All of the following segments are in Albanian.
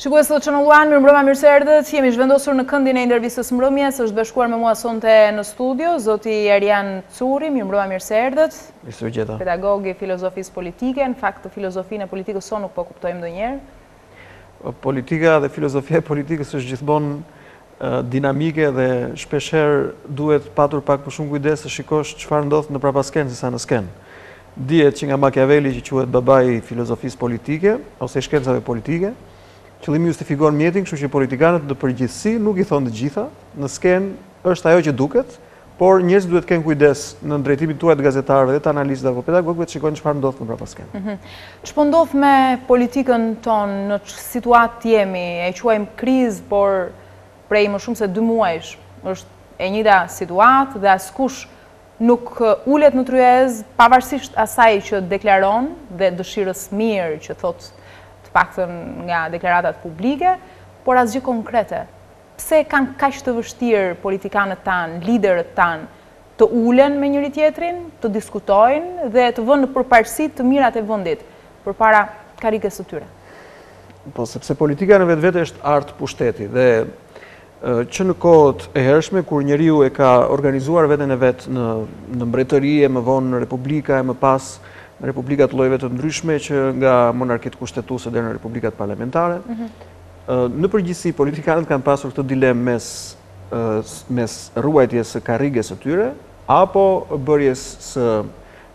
Shikues të çanulluan, mirëmbrëma, mirë se erdhët. Jemi zhvendosur në këndin e intervistës Mbrëmjes. Është bashkuar me mua sonte në studio zoti Arjan Curri. Mirëmbrëma, mirë se erdhët. Mirë. Pedagog i filozofisë politike. Në fakt, filozofinë e politikës son nuk po kuptojmë ndonjëherë. Politika dhe filozofia e politikës është gjithmonë dinamike dhe shpeshherë duhet patur pak më shumë kujdes të shikosh çfarë ndodh në prapaskenë sesa në skenë. Dihet që nga Machiavelli që quhet babai i filozofisë politike ose shkencave politike, qëllimi justifikon mjetin, kështu që politikanët në përgjithësi nuk i thonë të gjitha, në skenë është ajo që duket, por njerëzit duhet të kenë kujdes në drejtimin tuaj të gazetarëve dhe të analistëve apo pedagogëve të shikojnë çfarë ndodh në prapaskenë. Ç'po ndodh me politikën tonë, në situatë jemi, e quajmë krizë, por prej më shumë se 2 muajsh është e njëjta situatë dhe askush nuk ulet në tryez, pavarësisht asaj që deklaron dhe dëshirës mirë që thotë paktën nga deklaratat publike, por asgjë konkrete. Pse kanë kaq të vështirë politikanët tanë, liderët tanë, të ulen me njëri tjetrin, të diskutojnë dhe të vënë në përparësi të mirat e vendit përpara karrikës së tyre? Po, sepse politika në vetvete është art pushteti dhe që në kohët e hershme kur njeriu e ka organizuar veten e vet në mbretëri, më vonë në republika, më pas në republikat llojeve të ndryshme që nga monarkitë kushtetuese deri në republikat parlamentare. Në përgjithësi politikanët kanë pasur këtë dilemë mes ruajtjes së karrigës së tyre apo bërjes së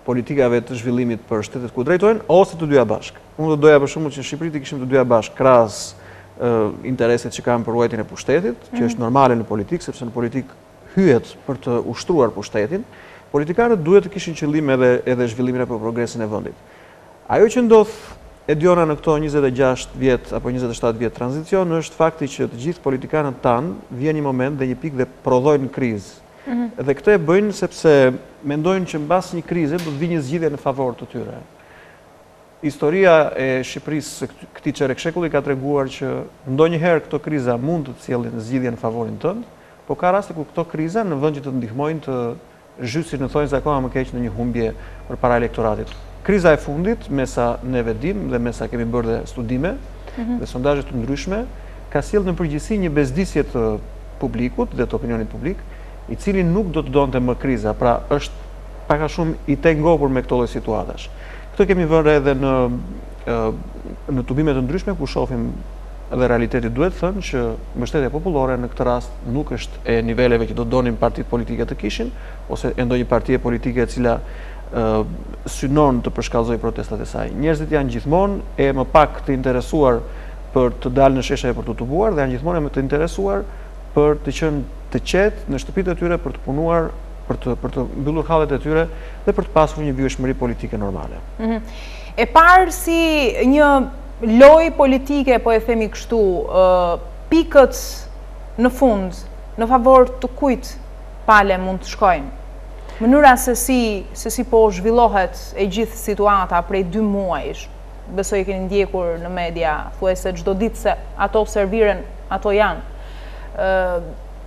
politikave të zhvillimit për shtetet ku drejtojnë ose të dyja bashkë. Unë do doja për shembull që në Shqipëri të kishim të dyja bashkë krahas intereset që kanë për ruajtjen e pushtetit, që është normale në politikë, sepse në politikë hyhet për të ushtruar pushtetin. Politikanët duhet të kishin qëllim edhe zhvillimin apo progresin e vendit. Ajo që ndodh e Diona në këto 26 vjet apo 27 vjet tranzicion është fakti që të gjithë politikanët tanë vjen një moment dhe një pikë dhe prodhojnë krizë. Dhe këtë e bëjnë sepse mendojnë që mbas një krize do të vijë një zgjidhje në favor të tyre. Historia e Shqipërisë këtij çerekshekulli ka treguar që ndonjëherë këto kriza mund të sjellin zgjidhje në favorin tënd, por ka raste ku këto kriza në vend që të ndihmojnë të zhysin në thonjë akoma më keq në një humbje përpara elektoratit. Kriza e fundit, me sa neve dim dhe me sa kemi bërë dhe studime dhe sondazhe të ndryshme, ka sjellë në përgjithësi një bezdisje të publikut dhe të opinionit publik, i cili nuk do të donte më kriza, pra është pak a shumë i tengopur me këto lloj situatash. Këtë kemi vënë edhe në tubime të ndryshme ku shohim dhe realiteti duhet thënë që mbështetja popullore në këtë rast nuk është e niveleve që do donin partitë politike të kishin, ose e ndonjë partie politike e cila synon të përshkallëzojë protestat e saj. Njerëzit janë gjithmonë e më pak të interesuar për të dalë në sheshe e për të tubuar dhe janë gjithmonë e më të interesuar për të qenë të qetë në shtëpitë e tyre, për të punuar, për të mbyllur hallet e tyre dhe për të pasur një vjeshmëri politike normale. E parë si një loj politike, po e themi kështu, pikët në fund, në favor të kujt pale mund të shkojnë? Mënyra se si po zhvillohet e gjithë situata prej 2 muajsh, besoj e keni ndjekur në media, thuajse çdo ditë se ato serviren, ato janë.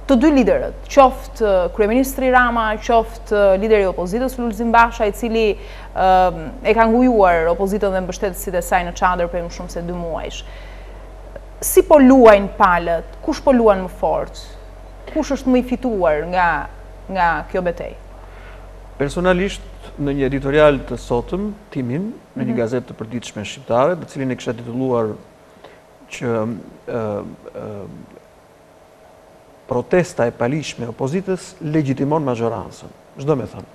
Të dy liderët, qoftë kryeministri Rama, qoftë lideri i opozitës Lulzim Basha, i cili e ka ngujuar opozitën dhe mbështetësit e saj në çadër për më shumë se 2 muajsh. Si po luajnë palët? Kush po luan më fort? Kush është më i fituar nga kjo betejë? Personalisht, në një editorial të sotëm, timin, në një gazetë të përditshme shqiptare, të cilin e kisha titulluar që protesta e palishme opozitës legjitimon majorancën. Çdo me thënë,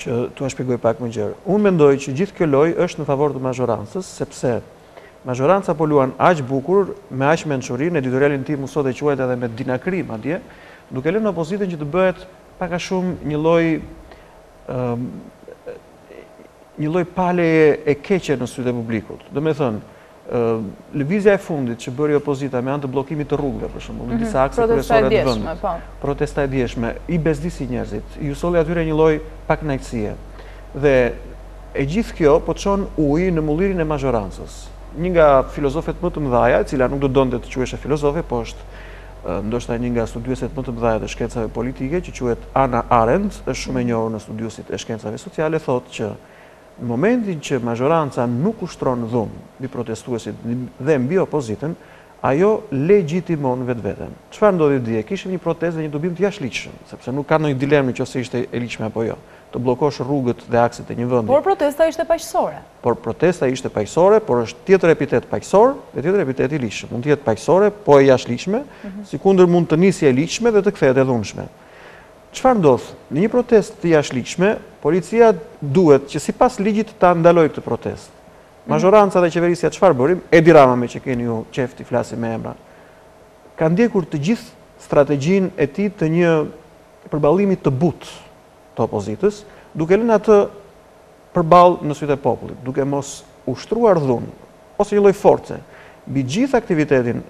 që tu e shpjegoj pak më gjerë. Unë mendoj që gjithë kjo lojë është në favor të majorancës, sepse majoranca po luan aq bukur, me aq mençuri, në editorialin tim sot e quajt edhe me dinakri madje, duke lënë opozitën që të bëhet pak a shumë një lloj paleje e keqe në sytë e publikut. Do me thënë, lëvizja e fundit që bëri opozita me anë të bllokimit të rrugëve, për shembull, në disa akse kryesore të vendit. Protesta e dieshme, i bezdisi njerëzit, i solli atyre një lloj pakënaqësie. Dhe e gjithë kjo po çon ujë në mullirin e majorancës. Një nga filozofet më të mëdha, e cila nuk do donte të quheshe filozofe, po është ndoshta një nga studiuesit më të mëdha të shkencave politike, që quhet Hannah Arendt, është shumë e njohur në studiuesit e shkencave sociale, thotë që në momentin që majoranca nuk ushtron dhunë mbi protestuesit dhe mbi opozitën, ajo legjitimon vetveten. Çfarë ndodhi dje? Kishim një protestë dhe një dubim të jashtëligjshëm, sepse nuk ka ndonjë dilemë nëse ishte e ligjshme apo jo. Të bllokosh rrugët dhe akset e një vendi. Por protesta ishte paqësore. Por protesta ishte paqësore, por është tjetër epitet paqësor dhe tjetër epitet i ligjshëm. Mund të jetë paqësore, po e jashtëligjshme, sikundër mund të nisë e ligjshme dhe të kthehet e dhunshme. Çfarë ndodh? Në një protestë të jashtëligjshme, policia duhet që sipas ligjit ta ndalojë këtë protestë. Majoranca dhe qeverisja çfarë bërim? Edi Rama, me që keni ju qefti flasim me emra, ka ndjekur të gjithë strategjinë e tij të një përballimi të butë të opozitës, duke lënë atë përballë në sytë e popullit, duke mos ushtruar dhunë ose një lloj force mbi gjithë aktivitetin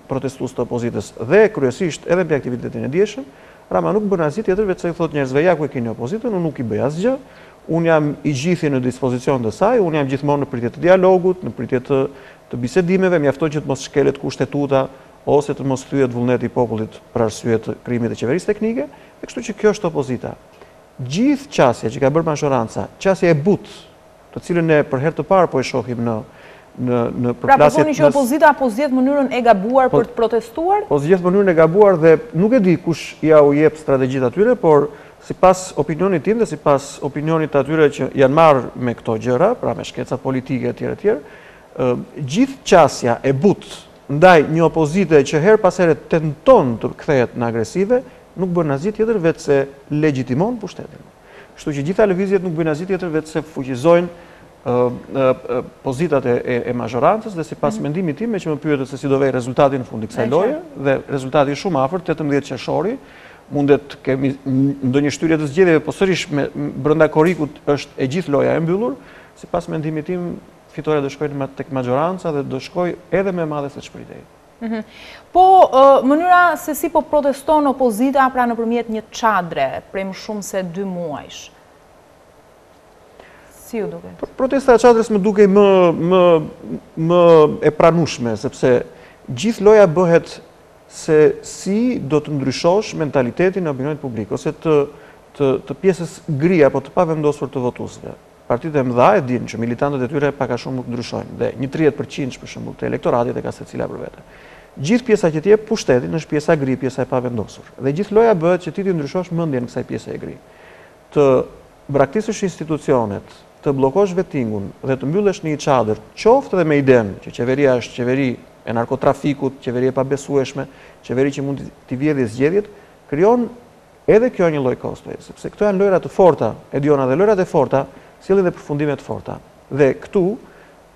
protestues të opozitës dhe kryesisht edhe mbi aktivitetin e dieshëm. Rama nuk bën asgjë tjetër veç se i thotë njerëzve ja ku e keni opozitën, unë nuk i bëj asgjë. Unë jam i gjithë në dispozicion të saj, unë jam gjithmonë në pritje të dialogut, në pritje të bisedimeve, mjafton që të mos shkelet kushtetuta ose të mos thyet vullneti i popullit për arsye të krijimit të qeverisë teknike, e kështu që kjo është opozita. Gjithë qasja që ka bërë majoranca, qasja e butë, të cilën ne për herë të parë po e shohim në përplasjet. Pra përponi që opozita po zgjedh mënyrën e gabuar për të protestuar? Po zgjedh mënyrën e gabuar dhe nuk e di kush ja u jep strategjitë atyre, por sipas opinionit tim dhe sipas opinionit të atyre që janë marrë me këto gjëra, pra me shkecat politike etj, gjithë qasja e butë ndaj një opozite që her pas here tenton të kthehet në agresive, nuk bën asgjë tjetër vetë se legjitimon pushtetin. Kështu që gjitha lëvizjet nuk bën asgjë tjetër vetë se fuqizojnë pozitat e majorancës dhe sipas mendimit tim, me që më pyetet se si do vej rezultati në fund i kësaj loje, dhe rezultati shumë afërt, 18 qershori, mundet kemi ndonjë shtyrje të zgjedhjeve, po sërish brenda korrikut është e gjithë loja e mbyllur, sipas mendimit tim fitoria do shkojë tek majoranca dhe do shkojë edhe më madhe se ç'pritej. Po, mënyra se si po proteston opozita pra nëpërmjet një çadre prej më shumë se 2 muajsh. Si ju duket? Protesta e çadrës më dukej më e pranueshme, sepse gjithë loja bëhet se si do të ndryshosh mentalitetin e opinionit publik, ose të pjesës gri apo të pavendosur të votuesve. Partitë e mëdha e dinë që militantët e tyre pak a shumë nuk ndryshojnë, dhe një 30% për shembull të elektoratit e ka secila për vete. Gjithë pjesa që ti jep pushtetin është pjesa gri, pjesa e pavendosur. Dhe gjithë loja bëhet që ti të ndryshosh mendjen kësaj pjese e gri. Të braktisësh institucionet, të bllokosh vettingun dhe të mbyllesh në një çadër, qoftë edhe me idenë që qeveria është qeveri e narkotrafikut, qeveri e pabesueshme, qeveri që mund t'i vjedhë zgjedhjet, krijon edhe kjo një lloj kostoje, sepse këto janë lojra të forta, e diona, dhe lojrat e forta sjellin dhe përfundime të forta. Dhe këtu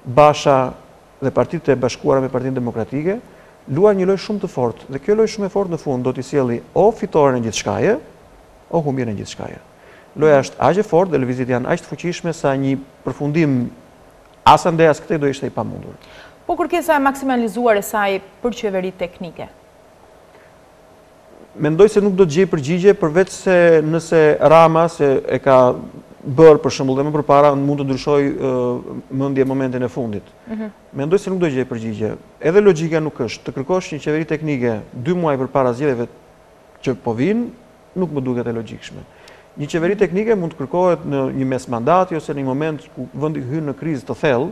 Basha dhe partitë e bashkuara me Partinë Demokratike luajnë një lojë shumë të fortë, dhe kjo lojë shumë e fortë në fund do t'i sjelli o fitoren e gjithçkaje, o humbjen e gjithçkaje. Loja është aq e fortë dhe lëvizjet janë aq të fuqishme sa një përfundim as ande as këtej do ishte i pamundur. Po kërkesa e maksimalizuar e saj për qeveri teknike? Mendoj se nuk do të gjej përgjigje, përveç se nëse Rama, se e ka bërë për shembull dhe më përpara, mund të ndryshoj mendje momentin e fundit. Mendoj se nuk do të gjej përgjigje. Edhe logjika nuk është të kërkosh një qeveri teknike 2 muaj përpara zgjedhjeve që po vinë, nuk më duket e logjikshme. Një qeveri teknike mund të kërkohet në një mes mandati ose në një moment ku vendi hyn në krizë të thellë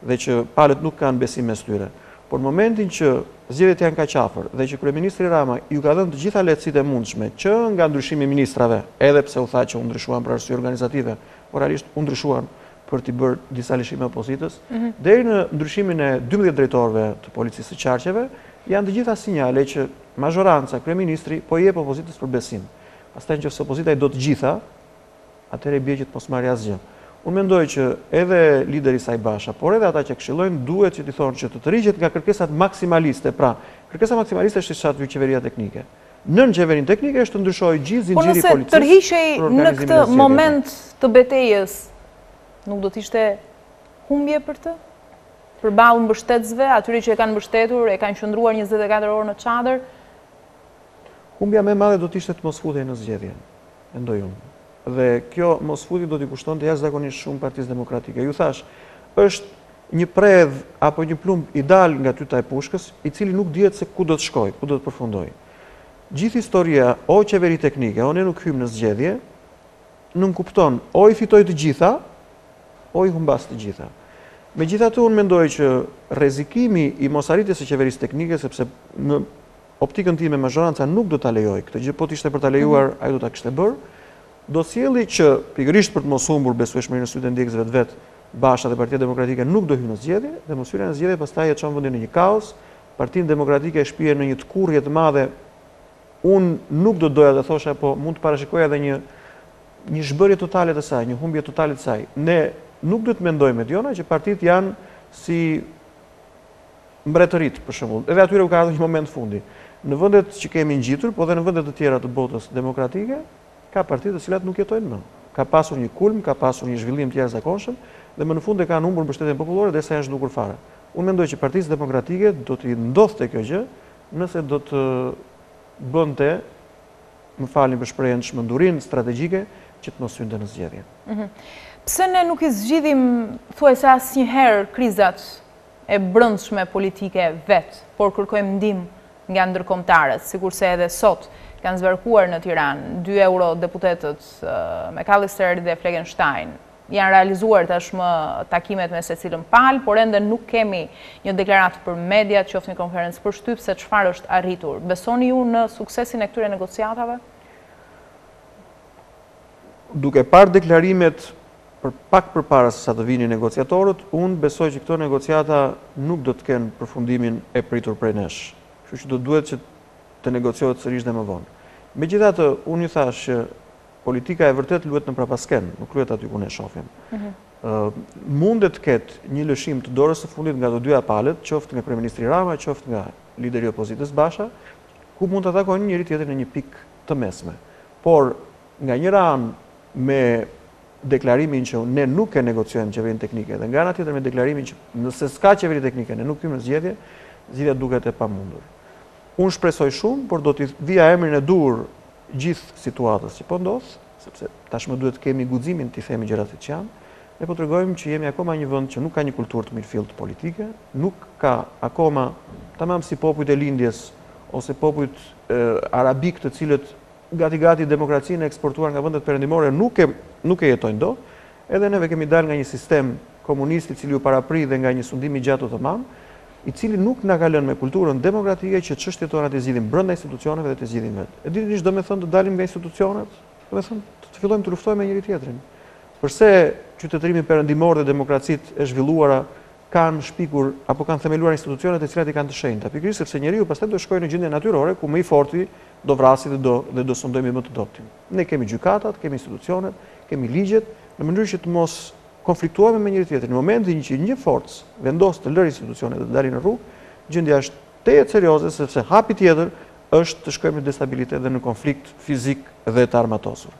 dhe që palët nuk kanë besim mes tyre. Por në momentin që zgjedhjet janë kaq afër dhe që kryeministri Rama ju ka dhënë të gjitha lehtësitë e mundshme që nga ndryshimi i ministrave, edhe pse u tha që u ndryshuan për arsye organizative, por realisht u ndryshuan për t'i bërë disa lëshime opozitës, deri në ndryshimin e 12 drejtorëve të policisë së qarqeve, janë të gjitha sinjale që majoranca, kryeministri po i jep opozitës për besim. Pastaj nëse opozita i do të gjitha, atëherë bie që të mos marrë asgjë. Unë mendoj që edhe lideri saj Basha, por edhe ata që këshillojnë, duhet që t'i thonë që të tërhiqet nga kërkesat maksimaliste. Pra, kërkesa maksimaliste është çfarë qeveria teknike. Nën qeverinë teknike është të ndryshojë gjithë zinxhiri policisë. Po nëse tërhiqej në këtë moment të betejës, nuk do të ishte humbje për të? Përballë mbështetësve, atyre që e kanë mbështetur, e kanë qëndruar 24 orë në çadër? Humbja më e madhe do të ishte të mos futej në zgjedhje, mendoj unë. Dhe kjo mosfutje do t'i kushtonte jashtëzakonisht shumë Partisë Demokratike. Ju thash, është një predh apo një plumb i dal nga tyta e pushkës, i cili nuk dihet se ku do të shkojë, ku do të përfundojë. Gjithë historia o qeveri teknike, o ne nuk hym në zgjedhje, nuk kupton o i fitoj të gjitha, o i humbas të gjitha. Megjithatë, unë mendoj që rrezikimi i mosarritjes së qeverisë teknike, sepse në optikën time mazhoranca nuk do ta lejoj këtë gjë, po t'ishte për ta lejuar, ai do ta kishte bërë, do sjelli që pikërisht për të mos humbur besueshmërinë e sytë ndjekësve të vet, Basha dhe Partia Demokratike nuk do hyjnë në zgjedhje, dhe mos hyrja në zgjedhje pastaj e çon vendin në një kaos, Partinë Demokratike e shpihen në një tkurrje të madhe. Unë nuk do doja të thosha, po mund të parashikoja edhe një zhbërje totale të saj, një humbje totale të saj. Ne nuk do të mendojmë me Diona që partitë janë si mbretërit, për shembull. Edhe atyre u ka ardhur një moment fundi. Në vendet që kemi ngjitur, po edhe në vendet të tjera të botës demokratike, ka partitë të cilat nuk jetojnë më. Ka pasur një kulm, ka pasur një zhvillim të jashtëzakonshëm dhe më në fund e kanë humbur mbështetjen popullore derisa janë zhdukur fare. Unë mendoj që Partisë Demokratike do t'i ndodhte kjo gjë nëse do të bënte, më falni për shprehjen, çmendurinë strategjike që të mos hynte në zgjedhje. Pse ne nuk i zgjidhim thuajse asnjëherë krizat e brendshme politike vet, por kërkojmë ndihmë nga ndërkombëtarët, sikurse edhe sot kanë zvarkuar në Tiranë 2 eurodeputetët McAllister dhe Fleckenstein. Janë realizuar tashmë takimet me secilën palë, por ende nuk kemi një deklaratë për media, qoftë një konferencë për shtyp se çfarë është arritur. Besoni ju në suksesin e këtyre negociatave? Duke parë deklarimet pak përpara se sa të vinin negociatorët, unë besoj që këto negociata nuk do të kenë përfundimin e pritur prej nesh. Kështu që do duhet që të negociohet sërish dhe më vonë. Megjithatë, unë ju thash që politika e vërtet luhet në prapasken, nuk luhet aty ku ne shohim. Mundet të ketë një lëshim të dorës së fundit nga të dyja palët, qoftë nga kryeministri Rama, qoftë nga lideri i opozitës Basha, ku mund të takojnë njëri tjetrin në një pikë të mesme. Por nga njëra anë me deklarimin që ne nuk e negociojmë qeverinë teknike, dhe nga ana tjetër me deklarimin që nëse s'ka qeveri teknike, ne nuk hyjmë në zgjedhje, zgjedhja duket e pamundur. Unë shpresoj shumë, por do t'i vija emrin e dur gjithë situatës që po ndodh, sepse tashmë duhet kemi guximin t'i themi gjërat që janë. Ne po tregojmë që jemi akoma një vend që nuk ka një kulturë të mirëfillt politike, nuk ka akoma tamam si popujt e lindjes ose popujt arabik, të cilët gati demokracinë e eksportuar nga vendet perëndimore nuk e jetojnë dot. Edhe neve kemi dalë nga një sistem komunist i cili u parapri dhe nga një sundim i gjatë ottoman, i cili nuk na ka lënë me kulturën demokratike që çështjet tona të zgjidhim brenda institucioneve dhe të zgjidhim vetë. E dini ç'do të thonë të dalim nga institucionet? Do të thonë të fillojmë të luftojmë me njëri tjetrin. Përse qytetërimi perëndimor dhe demokracitë e zhvilluara kanë shpikur apo kanë themeluar institucionet e cilat i kanë të shenjta, pikërisht sepse njeriu pastaj do shkojë në gjendje natyrore ku më i forti do vrasi dhe do sondojmë më të dobtin. Ne kemi gjykatat, kemi institucionet, kemi ligjet, në mënyrë që të mos konfliktuojmë me njëri tjetrin. Në momentin që një forcë vendos të lërë institucionet dhe të dalin në rrugë, gjendja është tejet serioze, sepse hapi tjetër është të shkojmë në destabilitet dhe në konflikt fizik dhe të armatosur.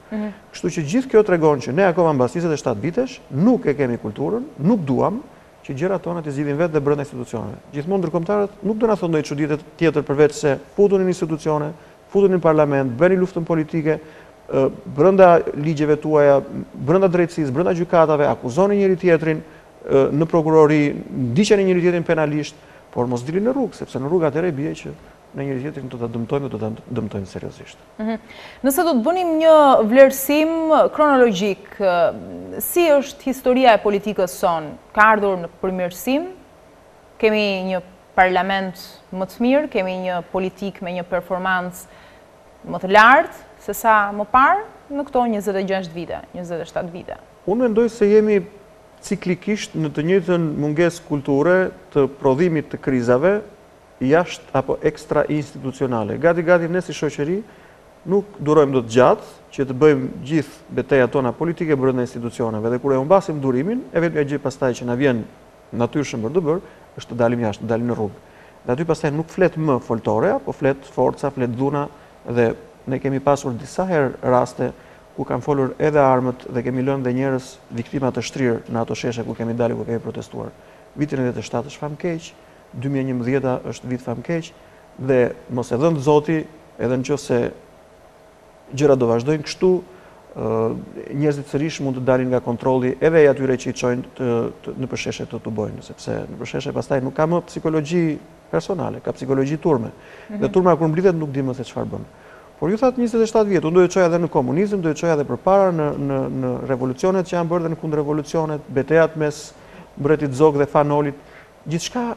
Kështu që gjithë kjo tregon që ne akoma mbas 27 vitesh nuk e kemi kulturën, nuk duam që gjërat tona të zgjidhin vetë dhe brenda institucioneve. Gjithmonë ndërkombëtarët nuk do na thonë ndonjë çuditë tjetër përveç se futuni në institucione, futuni në parlament, bëni luftën politike, brenda ligjeve tuaja, brenda drejtësisë, brenda gjykatave, akuzoni njëri tjetrin në prokurori, ndiqeni njëri tjetrin penalisht, por mos dilni në rrugë, sepse në rrugë atëherë bie që në njëri tjetrin do ta dëmtojmë, do ta dëmtojmë seriozisht. Nëse do të bënim një vlerësim kronologjik, si është historia e politikës son? Ka ardhur në përmirësim? Kemi një parlament më të mirë, kemi një politik me një performancë më të lartë se sa më parë në këto 26 vite, 27 vite. Unë mendoj se jemi ciklikisht në të njëjtën mungesë kulture të prodhimit të krizave jashtë apo ekstra institucionale. Gati ne si shoqëri nuk durojmë dot gjatë që të bëjmë gjithë betejat tona politike brenda institucioneve dhe kur e humbasim durimin, e vetmja gjë pastaj që na vjen natyrshëm për të bërë është të dalim jashtë, të dalim në rrugë. Dhe aty pastaj nuk flet më foltore, apo flet forca, flet dhuna dhe ne kemi pasur disa herë raste ku kanë folur edhe armët dhe kemi lënë dhe njerëz viktima të shtrirë në ato sheshe ku kemi dalë, ku kemi protestuar. Vitin 97 është famkeq, 2011 është vit famkeq dhe mos e dhënë Zoti, edhe nëse gjërat do vazhdojnë kështu, njerëzit sërish mund të dalin nga kontrolli edhe e atyre që i çojnë në përsheshe të bojnë, sepse në përsheshe pastaj nuk ka më psikologji personale, ka psikologji turme. Dhe turma kur mblidhet nuk di më se çfarë bën. Por ju thatë 27 vjetë, unë do e qoja edhe në komunizëm, do e qoja edhe përpara në revolucionet që janë bërë dhe në kundër revolucionet, betejat mes mbretit Zog dhe Fanolit, gjithçka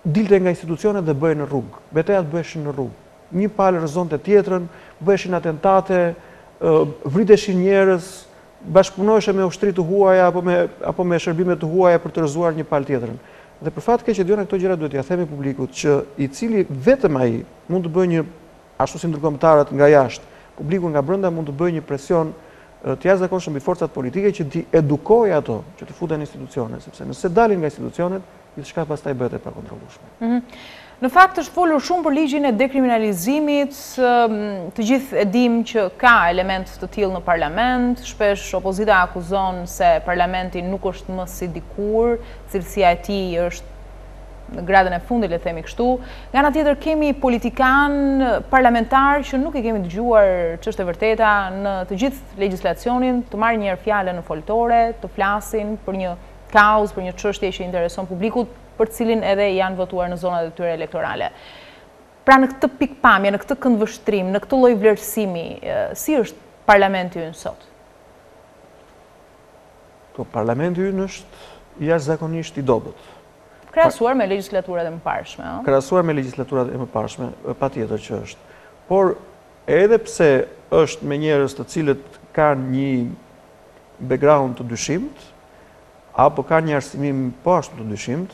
dilte nga institucionet dhe bëhej në rrugë. Betejat bëheshin në rrugë. Një palë rrëzonte tjetrën, bëheshin atentate, vriteshin njerëz, bashkëpunoheshe me ushtri të huaja apo me shërbime të huaja për të rrëzuar një palë tjetrën. Dhe për fat keq që dëgjojnë këto gjëra duhet t'ia themi publikut që i cili vetëm ai mund të bëjë një, ashtu si ndërkombëtarët nga jashtë, publiku nga brenda mund të bëjë një presion të jashtëzakonshëm mbi forcat politike që t'i edukojë ato që të futen në institucione, sepse nëse dalin nga institucionet, gjithçka pastaj bëhet e pakontrollueshme. Në fakt është folur shumë për ligjin e dekriminalizimit, të gjithë e dim që ka element të tillë në parlament, shpesh opozita akuzon se parlamenti nuk është më si dikur, cilësia e tij është në gradën e fundit, le të themi kështu. Nga ana tjetër kemi politikan parlamentar që nuk i kemi dëgjuar ç'është e vërteta në të gjithë legjislacionin, të marrin një herë fjalën në foltore, të flasin për një kauzë, për një çështje që intereson publikut, për cilin edhe janë votuar në zonat e tyre elektorale. Pra në këtë pikpamje, në këtë këndvështrim, në këtë lloj vlerësimi, si është parlamenti ynë sot? Parlamenti ynë është jashtëzakonisht i dobët. Krahasuar me legjislaturat e mëparshme, ëh? Krahasuar me legjislaturat e mëparshme, patjetër që është. Por edhe pse është me njerëz të cilët kanë një background të dyshimt, apo kanë një arsimim po ashtu të dyshimt,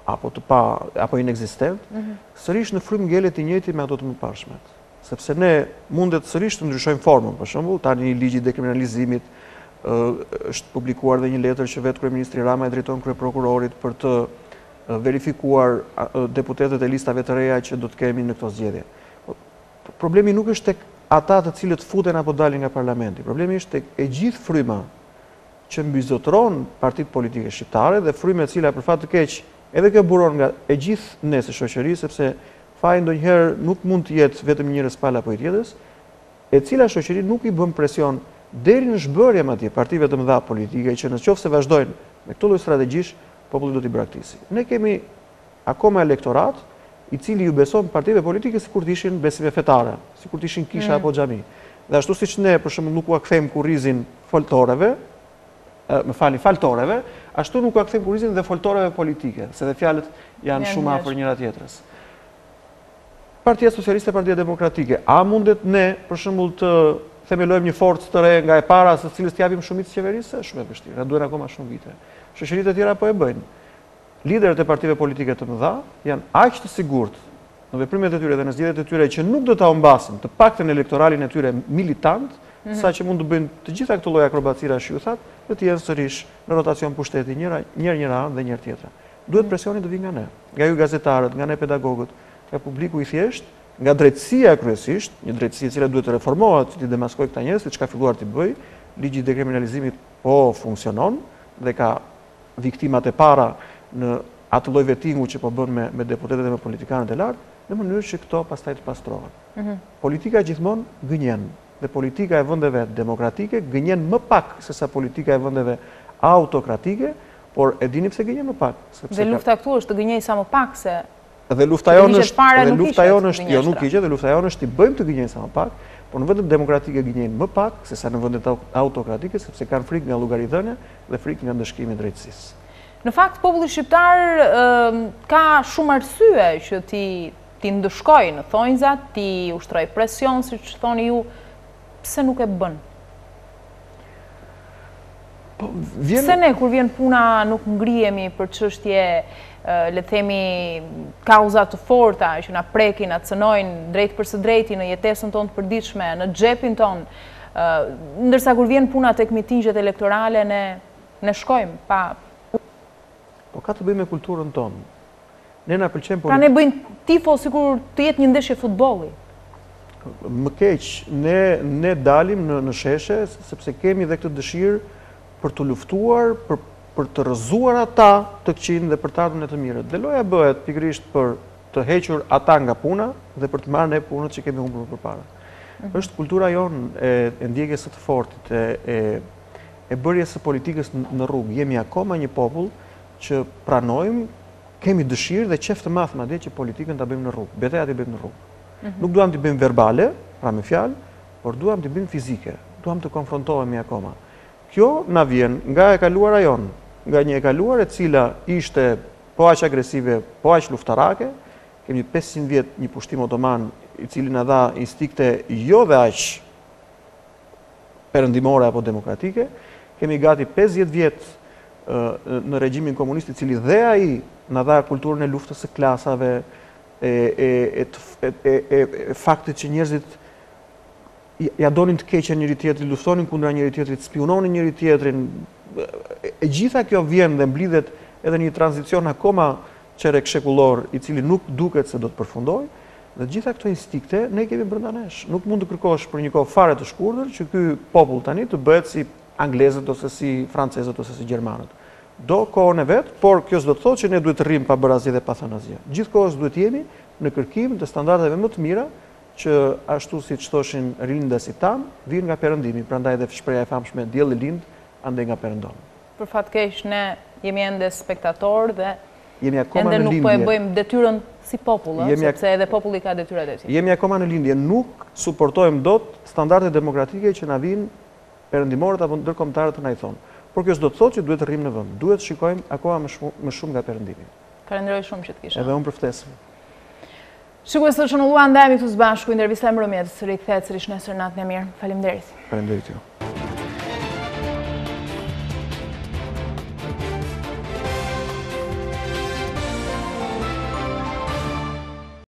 apo inekzistent, sërish në frymë ngelet i njëjti me ato të mëparshmet. Sepse ne mundet sërish të ndryshojmë formën, për shembull, tani ligji i dekriminalizimit është publikuar dhe një letër që vetë kryeministri Rama e drejton kryeprokurorit për të verifikuar deputetët e listave të reja që do të kemi në këto zgjedhje. Problemi nuk është tek ata të cilët futen apo dalin nga parlamenti. Problemi është tek e gjithë fryma që mbyzotron partitë politike shqiptare dhe fryma e cila për fat të keq edhe kjo buron nga e gjithë ne si shoqëri, sepse faji ndonjëherë nuk mund të jetë vetëm njërës pala apo i tjetrës, e cila shoqëri nuk i bën presion deri në zhbërjem atje partive të mëdha politike që nëse vazhdojnë me këtë lloj strategjish, populli do t'i braktisi. Ne kemi akoma elektorat i cili ju beson partive politike sikur të ishin besime fetare, sikur të ishin kisha apo xhami. Dhe ashtu siç ne për shembull nuk u kthejmë kurrizin faltoreve, ashtu nuk u kthejmë kurrizin dhe foltoreve politike, se dhe fjalët janë shumë afër njëra tjetrës. Partia Socialiste, Partia Demokratike, a mundet ne për shembull të themelojmë një forcë të re nga e para së cilës t'japim shumicë qeverisë? Shumë e vështirë, na duhen akoma shumë vite. Shoqëritë e tjera po e bëjnë. Liderët e partive politike të mëdha janë aq të sigurt në veprimet e tyre dhe në zgjedhjet e tyre që nuk do ta humbasin të paktën elektoralin e tyre militant, saqë mund të bëjnë të gjitha këto lloj akrobacira që ju that, dhe të jenë sërish në rotacion pushteti njëra anë dhe njëra tjetra. Duhet presioni të vijë nga ne, nga ju gazetarët, nga ne pedagogët, nga publiku i thjeshtë, nga drejtësia kryesisht, një drejtësi e cila duhet të reformohet, që t'i demaskojë këta njerëz, siç ka filluar t'i bëj, ligji i dekriminalizimit po funksionon dhe ka viktimat e para në atë lloj vettingu që po bën me deputetët dhe me politikanët e lartë, në mënyrë që këto pastaj të pastrohen. Politika gjithmonë gënjen, dhe politika e vendeve demokratike gënjen më pak se sa politika e vendeve autokratike, por e dini pse gënjen më pak? Dhe lufta këtu është të gënjej sa më pak se Dhe lufta jonë është i bëjmë të gënjejnë sa më pak, por në vendet demokratike gënjejnë më pak se sa në vendet autokratike, sepse kanë frikë nga llogaridhënia dhe frikë nga ndëshkimi i drejtësisë. Në fakt populli shqiptar ka shumë arsye që ti ndëshkojë në thonjzat, ti ushtroj presion, siç thoni ju, pse nuk e bën? Pse ne kur vjen puna nuk ngrihemi për çështje, le të themi, kauza të forta që na prekin, na cënojnë drejt për së drejti në jetesën tonë të përditshme, në xhepin tonë, ndërsa kur vjen puna tek mitingjet elektorale ne shkojmë pa. Po ka të bëjë me kulturën tonë. Ne na pëlqen Pra ne bëjmë tifo sikur të jetë një ndeshje futbolli. Më keq, ne dalim në sheshe sepse kemi dhe këtë dëshirë për të luftuar, për të rrëzuar ata të këqin dhe për të ardhurën e të mirët. Dhe loja bëhet pikërisht për të hequr ata nga puna dhe për të marrë ne punët që kemi humbur përpara. Është kultura jonë e ndjekjes së të fortit, e bërjes së politikës në rrugë. Jemi akoma një popull që pranojmë, kemi dëshirë dhe qef të madh madje që politikën ta bëjmë në rrugë, betejat i bëjmë në rrugë. Nuk duam t'i bëjmë verbale, pra me fjalë, por duam t'i bëjmë fizike, duam të konfrontohemi akoma. Kjo na vjen nga e kaluara jonë, nga një e kaluar e cila ishte po aq agresive, po aq luftarake. Kemi 500 vjet një pushtim otoman i cili na dha instikte jo dhe aq perëndimore apo demokratike. Kemi gati 50 vjet në regjimin komunist i cili dhe ai na dha kulturën e luftës së klasave, e faktit që njerëzit ja donin të keqen njëri tjetrit, luftonin kundra njëri tjetrit, spiononin njëri tjetrin. E gjitha kjo vjen dhe mblidhet edhe një tranzicion akoma çerek shekullor i cili nuk duket se do të përfundojë, dhe gjitha këto instikte ne kemi brenda nesh. Nuk mund të kërkosh për një kohë fare të shkurtër që ky popull tani të bëhet si anglezët ose si francezët ose si gjermanët. Do kohën e vet, por kjo s'do të thotë që ne duhet të rrim pa bërë asgjë dhe pa thënë asgjë. Gjithkohës duhet jemi në kërkim të standardeve më të mira që ashtu siç thoshin rindasit tan, vijnë nga perëndimi, prandaj edhe shpreha e famshme dielli lind ande nga perëndon. Për fat keq ne jemi ende spektator dhe jemi akoma ende në nuk lindje. po e bëjmë detyrën si popull, sepse edhe populli ka detyrat e tij. Jemi akoma në lindje, nuk suportojmë dot standarde demokratike që na vinë perëndimorët apo ndërkombëtarët na i thonë. Por kjo s'do të thotë që duhet të rrim në vend. Duhet të shikojmë akoma më shumë nga perëndimi. Falenderoj shumë që të kisha. Edhe unë për ftesën. Shikues të shënulluan, ndajemi këtu së bashku, intervista e Mbrëmjes, rikthehet sërish nesër natën e mirë. Faleminderit. Faleminderit ju.